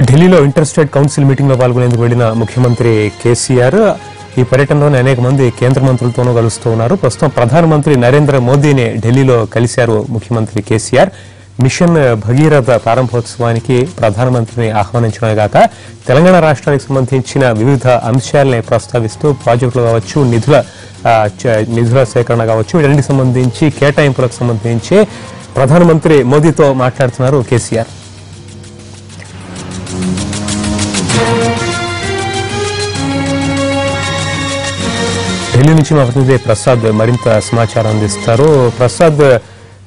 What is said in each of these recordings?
ఢిల్లీలో inter state council meeting లో పాల్గొనేందుకు వెళ్లిన ముఖ్యమంత్రి కేసీఆర్ ఈ పర్యటనలోనే అనేక మంది కేంద్ర మంత్రులతోనూ కలుస్తూ ఉన్నారు. ప్రస్తుతం ప్రధానమంత్రి నరేంద్ర మోదీని ఢిల్లీలో కలిశారు ముఖ్యమంత్రి కేసీఆర్. మిషన్ భగీరథ ప్రారంభోత్సవానికి ప్రధానమంత్రిని ఆహ్వానించడమే కాక తెలంగాణ రాష్ట్రానికి సంబంధించిన వివిధ అంశాలని ప్రస్తావిస్తూ ప్రాజెక్టులు కావచ్చు, నిధుల సేకరణ కావచ్చు, వీటన్నిటికి సంబంధించి కేటాయింపులకు సంబంధించి ప్రధానమంత్రి మోదీతో మాట్లాడుతున్నారు కేసీఆర్. ఢిల్లీ నుంచి మా ప్రతినిధి ప్రసాద్ మరింత సమాచారం అందిస్తారు. ప్రసాద్,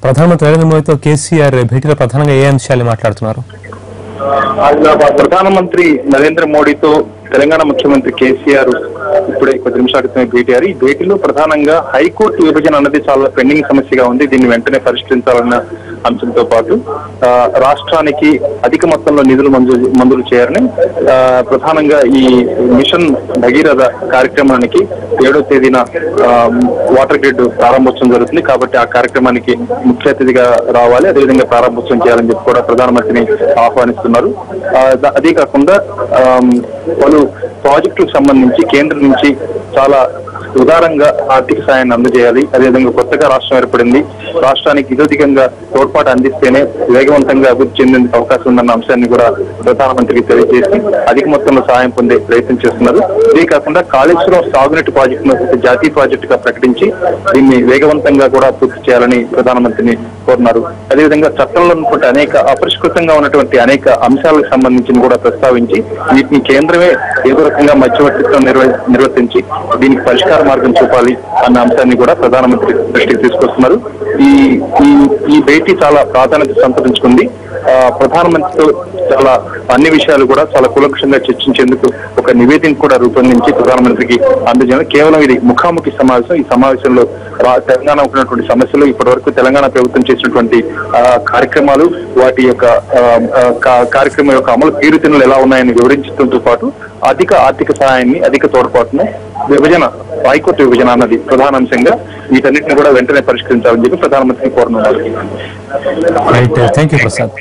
ప్రధానమంత్రి నరేంద్ర మోదీతో కేసీఆర్ భేటీలో ప్రధానంగా ఏ అంశాలు మాట్లాడుతున్నారు? ప్రధానమంత్రి నరేంద్ర మోడీతో తెలంగాణ ముఖ్యమంత్రి కేసీఆర్ ఇప్పుడే కొద్ది నిమిషాల క్రితమే భేటీ అయ్యారు. ఈ భేటీలో ప్రధానంగా హైకోర్టు విభజన అన్నది చాలా పెండింగ్ సమస్యగా ఉంది. దీన్ని వెంటనే పరిష్కరించాలన్న అంశంతో పాటు రాష్ట్రానికి అధిక మొత్తంలో నిధులు మంజూరు చేయాలని, ప్రధానంగా ఈ మిషన్ భగీరథ కార్యక్రమానికి 7వ తేదీన వాటర్ గ్రిడ్ ప్రారంభోత్సవం జరుగుతుంది. కాబట్టి ఆ కార్యక్రమానికి ముఖ్య అతిథిగా రావాలి, అదేవిధంగా ప్రారంభోత్సవం చేయాలని చెప్పి కూడా ప్రధానమంత్రిని ఆహ్వానిస్తున్నారు. అదే కాకుండా పలు ప్రాజెక్టులకు సంబంధించి కేంద్రం నుంచి చాలా ఉదారంగా ఆర్థిక సాయాన్ని అందజేయాలి. అదేవిధంగా కొత్తగా రాష్ట్రం ఏర్పడింది, రాష్ట్రానికి ఇదధికంగా తోడ్పాటు అందిస్తేనే వేగవంతంగా అభివృద్ధి చెందేందుకు అవకాశం ఉందన్న అంశాన్ని కూడా ప్రధానమంత్రికి తెలియజేసి అధిక మొత్తంలో సహాయం పొందే ప్రయత్నం చేస్తున్నారు. ఇదే కాకుండా కాళేశ్వరం సాగునీటి ప్రాజెక్టును జాతీయ ప్రాజెక్టుగా ప్రకటించి దీన్ని వేగవంతంగా కూడా పూర్తి చేయాలని ప్రధానమంత్రిని కోరున్నారు. అదేవిధంగా చట్టంలో ఉన్నటువంటి అనేక అపరిష్కృతంగా ఉన్నటువంటి అనేక అంశాలకు సంబంధించి కూడా ప్రస్తావించి వీటిని కేంద్రమే ఏదో రకంగా మధ్యవర్తిత్వం నిర్వర్తించి దీనికి పరిష్కార మార్గం చూపాలి అన్న అంశాన్ని కూడా ప్రధానమంత్రి దృష్టికి తీసుకొస్తున్నారు. ఈ భేటీ చాలా ప్రాధాన్యత సంతరించుకుంది. ప్రధానమంత్రితో చాలా అన్ని విషయాలు కూడా చాలా కూలంకషంగా చర్చించేందుకు ఒక నివేదిక కూడా రూపొందించి ప్రధానమంత్రికి అందజేయాలి. కేవలం ఇది ముఖాముఖి సమావేశం. ఈ సమావేశంలో తెలంగాణ ఉన్నటువంటి సమస్యలు, ఇప్పటి వరకు తెలంగాణ ప్రభుత్వం చేసినటువంటి కార్యక్రమాలు, వాటి యొక్క కార్యక్రమం యొక్క అమలు తీరుతెన్నులు ఎలా ఉన్నాయని వివరించడంతో పాటు అధిక ఆర్థిక సహాయాన్ని, అధిక తోడ్పాటును, హైకోర్టు విభజన అన్నది ప్రధానాంశంగా వీటన్నిటిని కూడా వెంటనే పరిష్కరించాలని చెప్పి ప్రధానమంత్రిని కోరనున్నారు. ప్రసాద్.